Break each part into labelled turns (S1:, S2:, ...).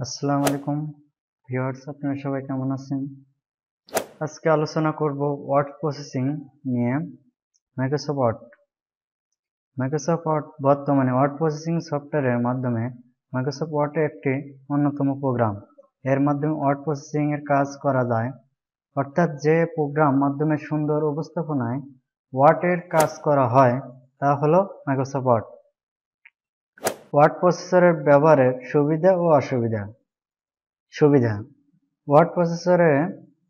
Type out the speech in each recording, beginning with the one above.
S1: আসসালামু আলাইকুম ভিউয়ার্স, আপনারা সবাই কেমন আছেন? আজকে আলোচনা করব ওয়ার্ড প্রসেসিং নিয়ে। মাইক্রোসফট ওয়ার্ড বর্তমানে ওয়ার্ড প্রসেসিং সফটওয়্যারের মাধ্যমে মাইক্রোসফট ওয়ার্ড একটি অন্যতম প্রোগ্রাম। এর মাধ্যমে ওয়ার্ড প্রসেসিং এর কাজ করা যায়, অর্থাৎ যে প্রোগ্রাম মাধ্যমে সুন্দর উপস্থাপনায় ওয়ার্ডের কাজ করা হয় তা হলো মাইক্রোসফট ওয়ার্ড। ওয়ার্ড প্রসেসরের ব্যবহারের সুবিধা ও অসুবিধা। ওয়ার্ড প্রসেসরে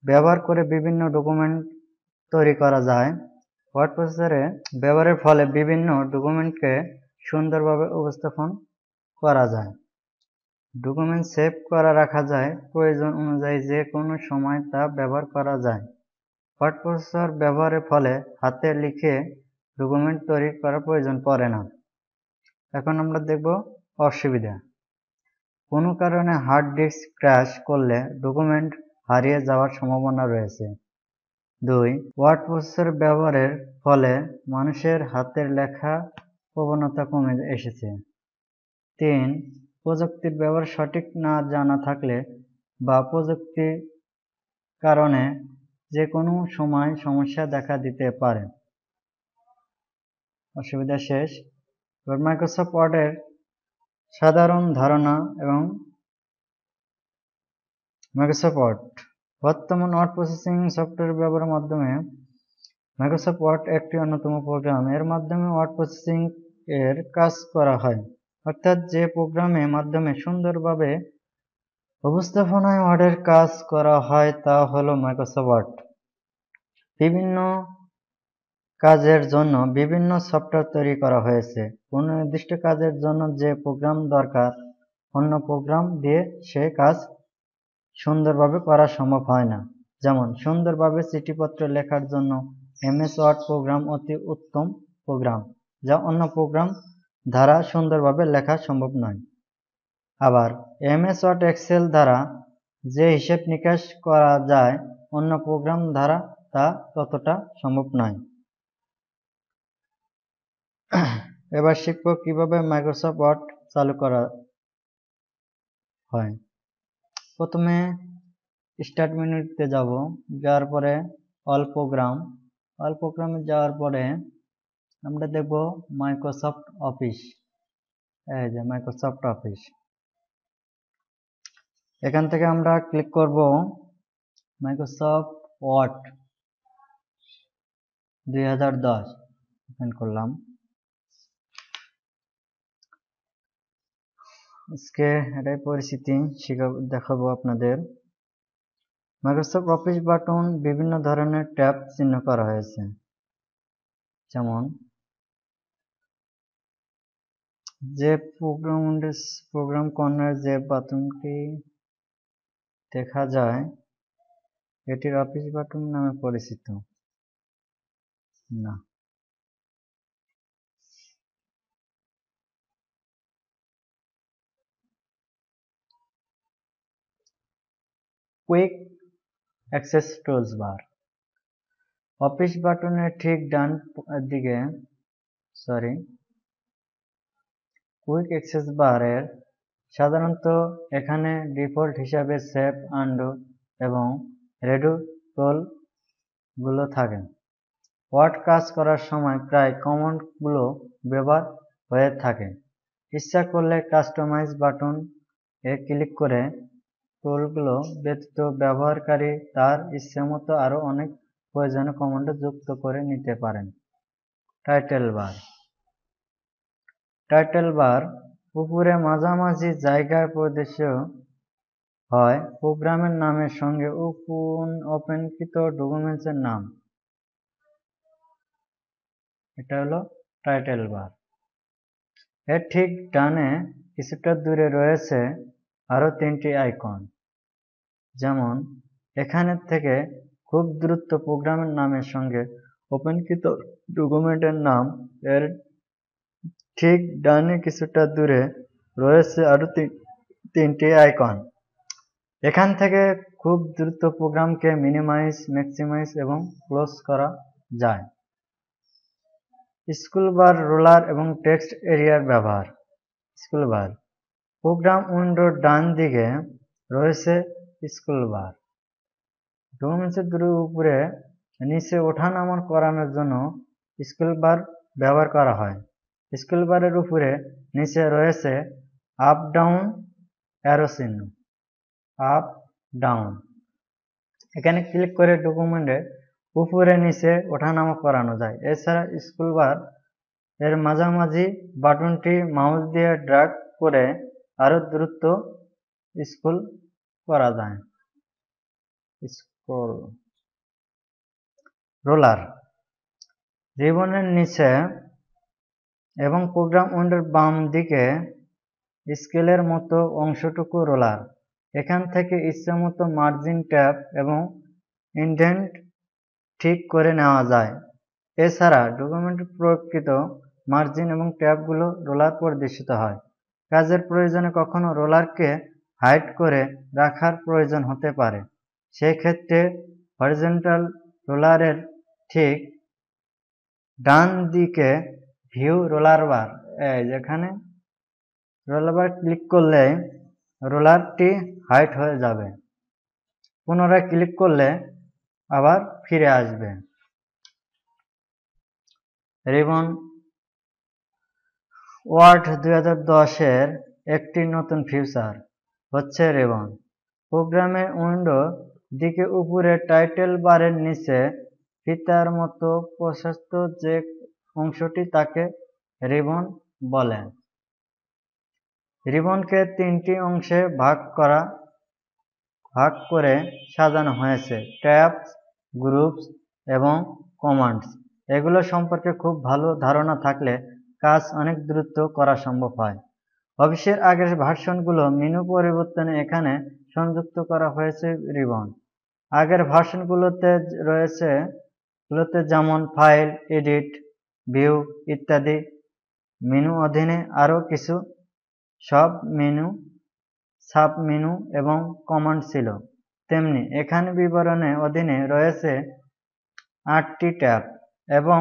S1: ব্যবহার করে বিভিন্ন ডকুমেন্ট তৈরি করা যায়। ওয়ার্ড প্রসেসরে ব্যবহারের ফলে বিভিন্ন ডকুমেন্টকে সুন্দরভাবে উপস্থাপন করা যায়। ডকুমেন্ট সেভ করা রাখা যায়, প্রয়োজন অনুযায়ী যে কোনো সময় তা ব্যবহার করা যায়। ওয়ার্ড প্রসেসর ব্যবহারের ফলে হাতে লিখে ডকুমেন্ট তৈরি করার প্রয়োজন পড়ে না। এখন আমরা দেখব অসুবিধা। কোনো কারণে হার্ড ডিস্ক ক্র্যাশ করলে ডকুমেন্ট হারিয়ে যাওয়ার সম্ভাবনা রয়েছে। 2. ওয়ার্ড প্রসেসর ব্যবহারের ফলে মানুষের হাতের লেখা প্রবণতা কমে এসেছে। 3. প্রযুক্তির ব্যবহার সঠিক না জানা থাকলে বা প্রযুক্তির কারণে যে কোনো সময় সমস্যা দেখা দিতে পারে। অসুবিধা শেষ। মাইক্রোসফট ওয়ার্ডের সাধারণ ধারণা এবং মাইক্রোসফট ওয়ার্ড বর্তমান ওয়ার্ড প্রসেসিং সফটওয়্যার ব্যবহারের মাধ্যমে মাইক্রোসফট ওয়ার্ড একটি অন্যতম প্রোগ্রাম। এর মাধ্যমে ওয়ার্ড প্রসেসিং এর কাজ করা হয়, অর্থাৎ যে প্রোগ্রামের মাধ্যমে সুন্দরভাবে উপস্থাপনায় ওয়ার্ডের কাজ করা হয় তা হলো মাইক্রোসফট ওয়ার্ড। বিভিন্ন কাজের জন্য বিভিন্ন সফটওয়্যার তৈরি করা হয়েছে। কোনো নির্দিষ্ট কাজের জন্য যে প্রোগ্রাম দরকার, অন্য প্রোগ্রাম দিয়ে সে কাজ সুন্দরভাবে করা সম্ভব হয় না। যেমন সুন্দরভাবে চিঠিপত্র লেখার জন্য এমএস ওয়ার্ড প্রোগ্রাম অতি উত্তম প্রোগ্রাম, যা অন্য প্রোগ্রাম দ্বারা সুন্দরভাবে লেখা সম্ভব নয়। আবার এমএস ওয়ার্ড এক্সেল দ্বারা যে হিসেব নিকাশ করা যায়, অন্য প্রোগ্রাম দ্বারা তা ততটা সম্ভব নয়। এবার শিখব কিভাবে মাইক্রোসফট ওয়ার্ড চালু করা হয়। প্রথমে স্টার্ট মেনুতে যাব, যাওয়ার পরে অল প্রোগ্রামে যাওয়ার পরে আমরা দেখব মাইক্রোসফট অফিস। এই যে মাইক্রোসফট অফিস, এখান থেকে আমরা ক্লিক করব মাইক্রোসফট ওয়ার্ড 2010 ওপেন করলাম। আজকে এটাই পরিচিতি দেখাবো আপনাদের। মাইক্রোসফট অফিস বাটন বিভিন্ন ধরনের ট্যাব চিহ্ন করা হয়েছে, যেমন যে প্রোগ্রাম কর্নার যে বাটনটি দেখা যায় এটির অফিস বাটন নামে পরিচিত না। কুইক অ্যাক্সেস টুলস বার। অফিস বাটনের ঠিক ডান দিকে কুইক অ্যাক্সেস বারের সাধারণত এখানে ডিফল্ট হিসাবে সেভ, আনডু এবং রেডো টুল গুলো থাকে। ওয়ার্ড কাজ করার সময় প্রায় কমান্ড গুলো ব্যবহার হয়ে থাকে। ইচ্ছা করলে কাস্টমাইজ বাটন এ ক্লিক করে টুলগুলো ব্যতীত ব্যবহারকারী তার ইচ্ছেমতো আরো অনেক প্রয়োজনীয় কমান্ড যুক্ত করে নিতে পারেন। টাইটেল বার উপরে মাঝামাঝি জায়গায় প্রদর্শিত হয় প্রোগ্রামের নামের সঙ্গে ওপেনকৃত ডকুমেন্টসের নাম। এটা হলো টাইটেল বার। এর ঠিক ডানে কিছুটা দূরে রয়েছে আরো 3টি আইকন, যেমন এখানে থেকে খুব দ্রুত প্রোগ্রামের নামের সঙ্গে ওপেনকৃত ডকুমেন্টের নাম। এর ঠিক ডানে কিছুটা দূরে রয়েছে আরো 3টি আইকন। এখান থেকে খুব দ্রুত প্রোগ্রামকে মিনিমাইজ, ম্যাক্সিমাইজ এবং ক্লোজ করা যায়। স্কুল বার, রোলার এবং টেক্সট এরিয়ার ব্যবহার। স্কুল বার প্রোগ্রাম উইন্ডোর ডান দিকে রয়েছে স্ক্রল বার। ডকুমেন্টসের দুটো উপরে নিচে ওঠানামা করানোর জন্য স্ক্রল বার ব্যবহার করা হয়। স্ক্রল বারের উপরে নিচে রয়েছে আপ ডাউন অ্যারো চিহ্ন, আপ ডাউন। এখানে ক্লিক করে ডকুমেন্টের উপরে নিচে ওঠানামা করানো যায়। এছাড়া স্ক্রল বার এর মাঝামাঝি বাটনটি মাউস দিয়ে ড্র্যাগ করে আরো দ্রুত স্ক্রল করা যায়। স্ক্রল রোলার রিবনের নিচে এবং প্রোগ্রাম উইন্ডোর বাম দিকে স্কেলের মতো অংশটুকু রোলার। এখান থেকে ইচ্ছামতো মার্জিন ট্যাব এবং ইনডেন্ট ঠিক করে নেওয়া যায়। এছাড়া ডকুমেন্টে প্রয়োগকৃত মার্জিন এবং ট্যাবগুলো রোলার প্রদর্শিত হয়। কাজের প্রয়োজনে কখনো রোলারকে হাইড করে রাখার প্রয়োজন হতে পারে। সেই ক্ষেত্রে হরিজন্টাল রোলারের ঠিক ডান দিকে ভিউ রোলার বার, যেখানে রোলার বার ক্লিক করলে রোলারটি হাইড হয়ে যাবে, পুনরায় ক্লিক করলে আবার ফিরে আসবে। রিবন ওয়ার্ড 2010-এর একটি নতুন ফিচার হচ্ছে রিবন। প্রোগ্রামের উইন্ডো দিকে উপরে টাইটেল বারের নিচে ফিতার মতো প্রশস্ত যে অংশটি তাকে রিবন বলে। রিবনকে তিনটি অংশে ভাগ করে সাজানো হয়েছে: ট্যাবস, গ্রুপস এবং কমান্ডস। এগুলো সম্পর্কে খুব ভালো ধারণা থাকলে কাজ অনেক দ্রুত করা সম্ভব হয়। অফিসের আগের ভার্সনগুলো মেনু পরিবর্তনে এখানে সংযুক্ত করা হয়েছে রিবন। আগের ভার্সনগুলোতে যেমন ফাইল, এডিট, ভিউ ইত্যাদি মেনু অধীনে আরও কিছু সাব মেনু এবং কমান্ড ছিল, তেমনি এখানে বিবরণের অধীনে রয়েছে 8টি ট্যাব এবং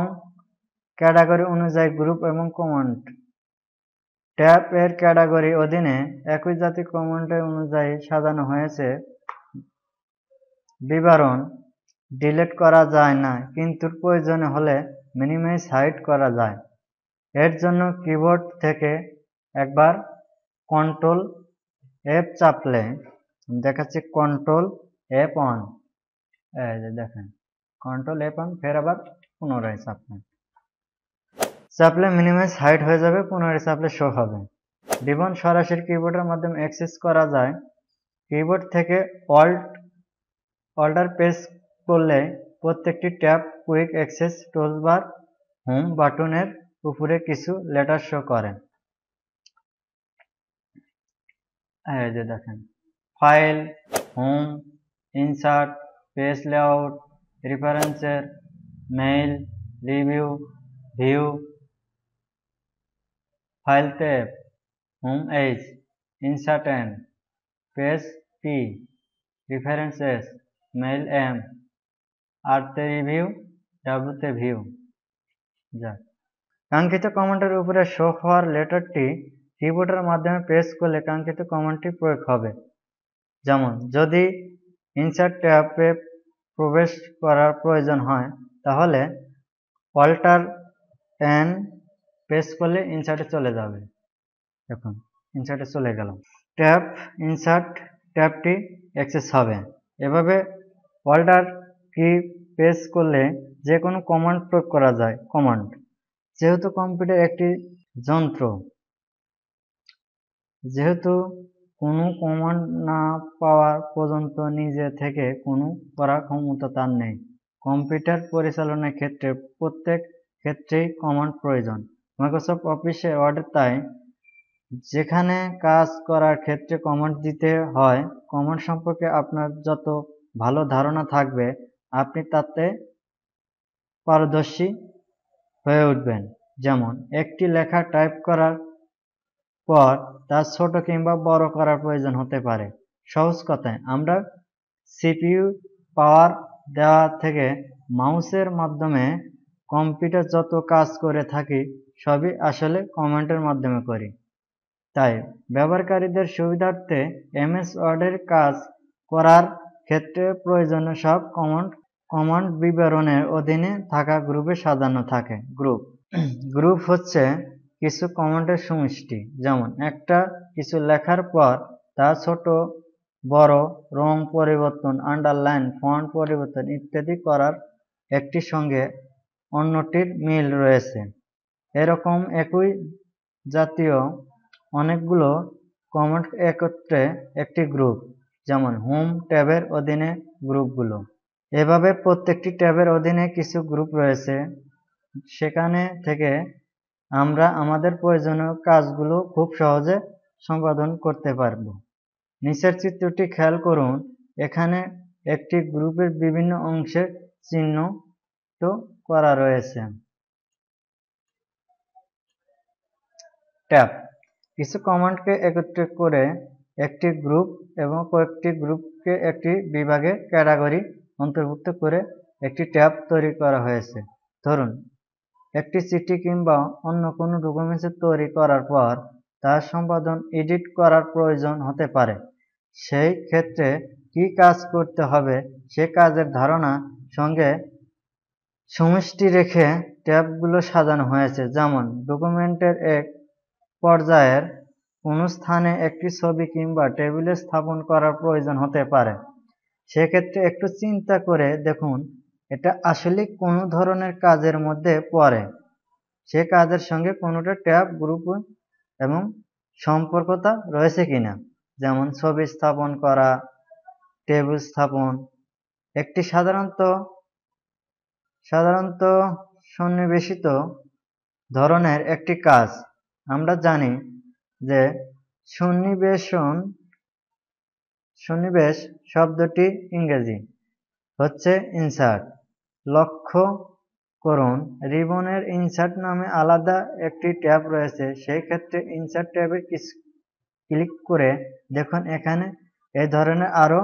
S1: ক্যাটাগরি অনুযায়ী গ্রুপ এবং কমান্ড। ট্যাব এর ক্যাটাগরি অধীনে একই জাতীয় কমান্ডের অনুযায়ী সাজানো হয়েছে। বিবরণ ডিলিট করা যায় না, কিন্তু প্রয়োজন হলে মিনিমাইজ হাইড করা যায়। এর জন্য কিবোর্ড থেকে একবার কন্ট্রোল এফ চাপলে, দেখাচ্ছি কন্ট্রোল F1, এই যে দেখেন কন্ট্রোল F1, ফের আবার পুনরায় চাপলে মিনিমাইজ হাইড হয়ে যাবে, পুনরায় চাপলে শো হবে। রিবন সরাসরি কিবোর্ডের মাধ্যমে অ্যাক্সেস করা যায়। কিবোর্ড থেকে অল্টার প্রেস করলে প্রত্যেকটি tab quick access toolbar home বাটনের উপরে কিছু লেটার শো করে। এই যে দেখেন file, home, insert, page layout, রেফারেন্সের, mail, review, view, file tab, home H, insert N, page P, references, mail M, R তে রিভিউ, ডাব্লিউ তে ভিউ। কাঙ্ক্ষিত কমান্ডের উপরে শো হওয়ার লেটারটি কিবোর্ডের মাধ্যমে প্রেস করলে কাঙ্ক্ষিত কমান্ডটি প্রয়োগ হবে। যেমন যদি ইনসার্ট ট্যাবে প্রবেশ করার প্রয়োজন হয়, তাহলে অল্টার এন প্রেস করলে ইনসার্টে চলে যাবে। দেখুন ইনসার্টে চলে গেল, ট্যাব ইনসার্ট ট্যাবটি অ্যাক্সেস হবে। এভাবে অল্টার কি প্রেস করলে যে কোনো কমান্ড প্রয়োগ করা যায়। কমান্ড, যেহেতু কম্পিউটার একটি যন্ত্র, যেহেতু কোনো কমান্ড না পাওয়া পর্যন্ত নিজে থেকে কোনো করার ক্ষমতা তার নেই। কম্পিউটার পরিচালনার ক্ষেত্রে প্রত্যেক ক্ষেত্রেই কমান্ড প্রয়োজন। মাইক্রোসফট অফিসে ওয়ার্ডে তাই যেখানে কাজ করার ক্ষেত্রে কমান্ড দিতে হয়। কমান্ড সম্পর্কে আপনার যত ভালো ধারণা থাকবে, আপনি তাতে পারদর্শী হয়ে উঠবেন। যেমন একটি লেখা টাইপ করার পর তা ছোট কিংবা বড় করার প্রয়োজন হতে পারে। সহজ কথায়, আমরা সিপিইউ পাওয়ার দেওয়া থেকে মাউসের মাধ্যমে কম্পিউটার যত কাজ করে থাকি, সবই আসলে কমান্ডের মাধ্যমে করি। তাই ব্যবহারকারীদের সুবিধার্থে এমএস ওয়ার্ডের কাজ করার ক্ষেত্রে প্রয়োজনীয় সব কমান্ড বিবরণের অধীনে থাকা গ্রুপে সাজানো থাকে। গ্রুপ হচ্ছে কিছু কমান্ডের সমষ্টি, যেমন একটা কিছু লেখার পর তা ছোট বড়, রং পরিবর্তন, আন্ডারলাইন, ফন্ট পরিবর্তন ইত্যাদি করার একটির সঙ্গে অন্যটির মিল রয়েছে। এরকম একই জাতীয় অনেকগুলো কমান্ড একত্রে একটি গ্রুপ, যেমন হোম ট্যাবের অধীনে গ্রুপগুলো। এভাবে প্রত্যেকটি ট্যাবের অধীনে কিছু গ্রুপ রয়েছে, সেখানে থেকে আমরা আমাদের প্রয়োজনীয় কাজগুলো খুব সহজে সম্পাদন করতে পারব। নিচের চিত্রটি খেয়াল করুন, এখানে একটি গ্রুপের বিভিন্ন অংশের চিহ্নিত করা রয়েছে। ট্যাব কিছু কমান্ডকে একত্রিত করে একটি গ্রুপ এবং কয়েকটি গ্রুপকে একটি বিভাগে ক্যাটাগরি অন্তর্ভুক্ত করে একটি ট্যাব তৈরি করা হয়েছে। ধরুন, একটি চিঠি কিংবা অন্য কোনো ডকুমেন্টস তৈরি করার পর তার সম্পাদন এডিট করার প্রয়োজন হতে পারে। সেই ক্ষেত্রে কি কাজ করতে হবে সে কাজের ধারণা সঙ্গে সমষ্টি রেখে ট্যাবগুলো সাজানো হয়েছে। যেমন ডকুমেন্টের এক পর্যায়ের কোনো স্থানে একটি ছবি কিংবা টেবিল স্থাপন করার প্রয়োজন হতে পারে। সেক্ষেত্রে একটু চিন্তা করে দেখুন এটা আসলে কোন ধরনের কাজের মধ্যে পড়ে, সে কাজের সঙ্গে কোনোটা ট্যাব গ্রুপ এবং সম্পর্কতা রয়েছে কিনা। যেমন ছবি স্থাপন করা, টেবিল স্থাপন একটি সাধারণত সন্নিবেশিত ধরনের একটি কাজ। আমরা জানি যে সন্নিবেশ শব্দটি ইংরেজি হচ্ছে ইনসার্ট। লক্ষ্য করুন, রিবনের ইনসার্ট নামে আলাদা একটি ট্যাব রয়েছে। সেই ক্ষেত্রে ইনসার্ট ট্যাবে ক্লিক করে দেখুন এখানে এই ধরনের আরো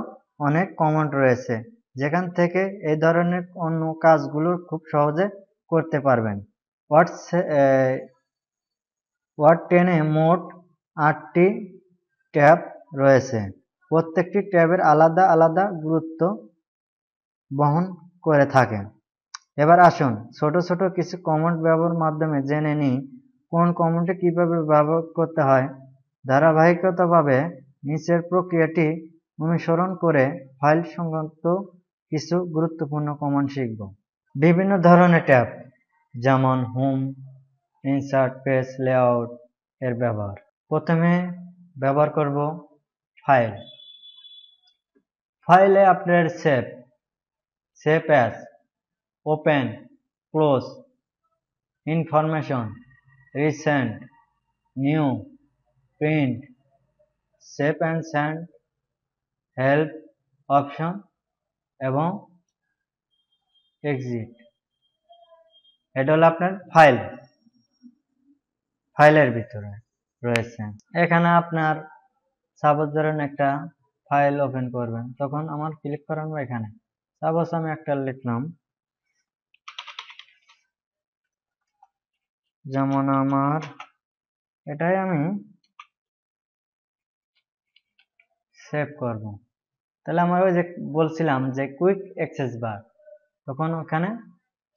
S1: অনেক কমান্ড রয়েছে, যেখান থেকে এই ধরনের অন্য কাজগুলো খুব সহজে করতে পারবেন। ওয়ার্ড 10-এ মোট 8টি ট্যাব রয়েছে। প্রত্যেকটি ট্যাবের আলাদা আলাদা গুরুত্ব বহন করে থাকে। এবার আসুন ছোট ছোট কিছু কমান্ড ব্যবহারের মাধ্যমে জেনে নিই কোন কমান্ডটি কিভাবে ব্যবহার করতে হয়। ধারাবাহিকভাবে নিচের প্রক্রিয়াটি অনুসরণ করে ফাইল সংক্রান্ত কিছু গুরুত্বপূর্ণ কমান্ড শিখব। বিভিন্ন ধরনের ট্যাব, যেমন হোম, ইনসার্ট, পেজ, লেআউট এর ব্যবহার। প্রথমে ব্যবহার করব ফাইল। ফাইলে আপনার save as, open, close, information, recent, new, print, save and send, help option এবং এক্সিট। এটা হলো আপনার ফাইলের ভিতরে রয়েছে। এখানে আপনার সাপোজ ধরেন একটা ফাইল ওপেন করবেন, তখন আমার ক্লিক করানো এখানে। সাপোজ আমি একটা লিখলাম, যেমন আমার এটাই আমি সেভ করব। তাহলে আমার ওই যে বলছিলাম যে কুইক অ্যাক্সেস বার, তখন ওখানে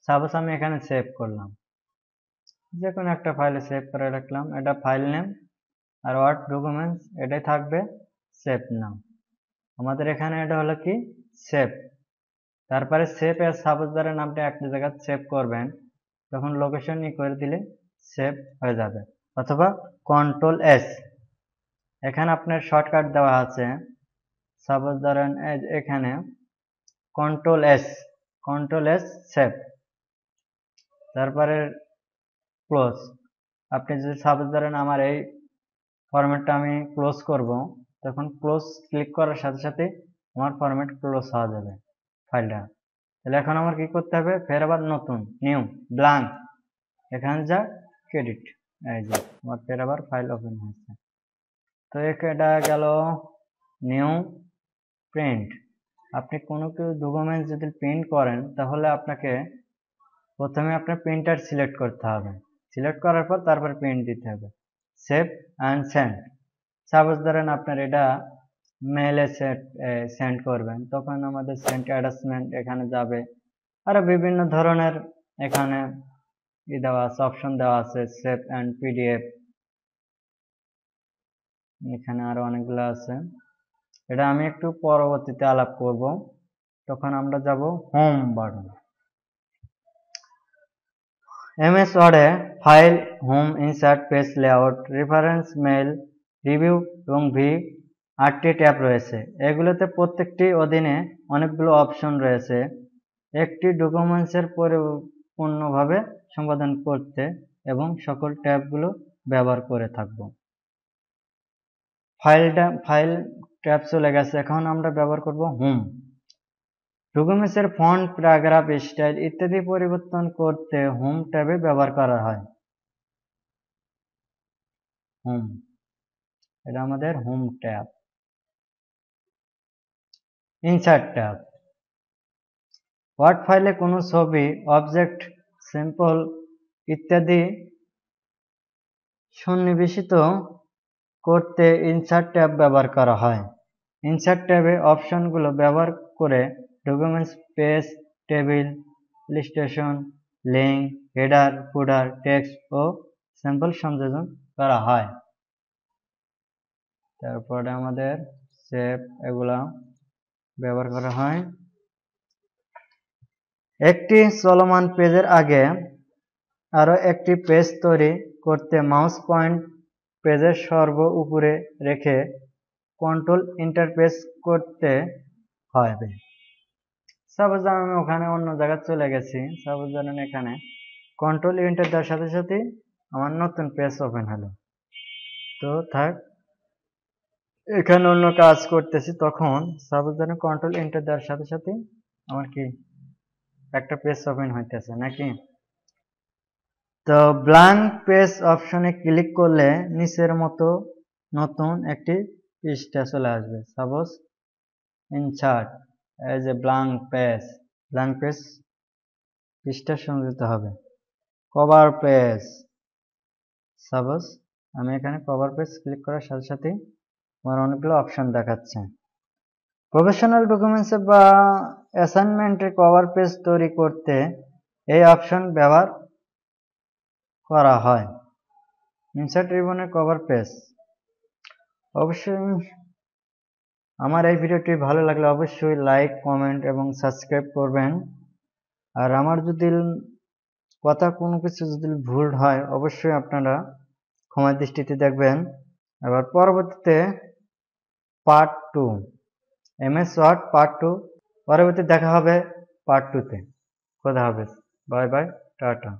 S1: সাপোজ আমি এখানে সেভ করলাম, যে কোনো একটা ফাইলে সেভ করে রাখলাম। এটা ফাইল নেম আর ওয়ার্ড ডকুমেন্টস এটাই থাকবে সেভ নাও। আমাদের এখানে এটা হলো কি সেভ। তারপরে সেভ এর সাপোজ ধরেন আপনি একটা জায়গায় সেভ করবেন, তখন লোকেশন করে দিলে সেভ হয়ে যাবে। অথবা কন্ট্রোল এস, এখানে আপনার শর্টকাট দেওয়া আছে। সাপোজ ধরেন এখানে কন্ট্রোল এস সেভ, তারপরে ক্লোজ। আপনি যদি সাপোজ ধরেন আমার এই ফরম্যাটটা আমি ক্লোজ করব, তখন ক্লোজ ক্লিক করার সাথে সাথে আমার ফরম্যাট ক্লোজ হয়ে যাবে ফাইলটা। তাহলে এখন আমার কি করতে হবে, ফের আবার নতুন নিউ ব্ল্যাঙ্ক, এখানে যা ক্রেডিট, এই যে আমার ফের আবার ফাইল ওপেন হয়েছে। তো এটা গেল নিউ প্রিন্ট। আপনি কোনো ডকুমেন্ট যদি প্রিন্ট করেন, তাহলে আপনাকে প্রথমে আপনার প্রিন্টার সিলেক্ট করতে হবে। সিলেক্ট করার পর তারপর প্রিন্ট দিতে হবে। Save and send. সাপোজ ধরেন আপনার এটা মেলে সেন্ড করবেন, তখন আমাদের সেন্ড অ্যাটাচমেন্ট এখানে যাবে। আরো বিভিন্ন ধরনের এখানে দেওয়া আছে, অপশন দেওয়া আছে, সেভ অ্যান্ড পিডিএফ, এখানে আরো অনেকগুলো আছে। এটা আমি একটু পরবর্তীতে আলাপ করব। তখন আমরা যাব হোম বাটন। এমএস ওয়ার্ডে file, home, insert, page layout, reference, mail, review এবং ভি 8টি ট্যাব রয়েছে। এগুলোতে প্রত্যেকটি অধীনে অনেকগুলো অপশন রয়েছে। একটি ডকুমেন্টসের পরিপূর্ণভাবে সম্পাদন করতে এবং সকল ট্যাবগুলো ব্যবহার করে থাকব। ফাইল ট্যাব চলে গেছে, এখন আমরা ব্যবহার করব হোম। ডকুমেন্টসের ফন্ট, প্যারাগ্রাফ, স্টাইল ইত্যাদি পরিবর্তন করতে হোম ট্যাবে ব্যবহার করা হয়। হোম, এটা আমাদের home tab. Insert tab, word ফাইলে কোনো ছবি, অবজেক্ট, স্যাম্পল ইত্যাদি সন্নিবেশিত করতে ইনসার্ট ট্যাব ব্যবহার করা হয়। ইনসার্ট ট্যাবে অপশনগুলো ব্যবহার করে documents, page, table, illustration, link, header, footer, text ও স্যাম্পল সংযোজন করা হয়। তারপরে আমাদের সেভ এগুলা ব্যবহার করা হয়। একটি চলমান পেজের আগে আরো একটি পেজ তৈরি করতে মাউস পয়েন্ট পেজের সর্ব উপরে রেখে কন্ট্রোল এন্টার প্রেস করতে হবে। সাপোজ আমি ওখানে অন্য জায়গায় চলে গেছি, সাপোজ ধরেন এখানে কন্ট্রোল এন্টার দেওয়ার সাথে সাথে আমার নতুন পেজ ওপেন হলো। তো থাক, এখানে অন্য কাজ করতেছি, তখন সাপোজ ধরেন কন্ট্রোল এন্টার দেওয়ার সাথে সাথে আমার কি একটা পেজ ওপেন হইতেছে নাকি। তো ব্ল্যাঙ্ক পেজ অপশনে ক্লিক করলে নিচের মতো নতুন একটি পৃষ্ঠা চলে আসবে। Suppose insert as a blank page পৃষ্ঠা সংযুক্ত হবে। কভার পেজ, সাপোজ আমি এখানে কভার পেজ ক্লিক করার সাথে সাথে আমার অনেকগুলো অপশন দেখাচ্ছে। প্রফেশনাল ডকুমেন্টসে বা অ্যাসাইনমেন্টে কভার পেজ তৈরি করতে এই অপশন ব্যবহার করা হয়। ইনসার্ট রিবনের কভার পেজ। অবশ্যই আমার এই ভিডিওটি ভালো লাগলে অবশ্যই লাইক, কমেন্ট এবং সাবস্ক্রাইব করবেন। আর আমার যদি কথা কোনো কিছু যদি ভুল হয় অবশ্যই আপনারা ক্ষমার দৃষ্টিতে দেখবেন। এবার পরবর্তীতে পার্ট 2, এমএস ওয়ার্ড পার্ট 2 পরবর্তী দেখা হবে পার্ট 2 তে। খোদা হাফেজ, বাই বাই, টাটা।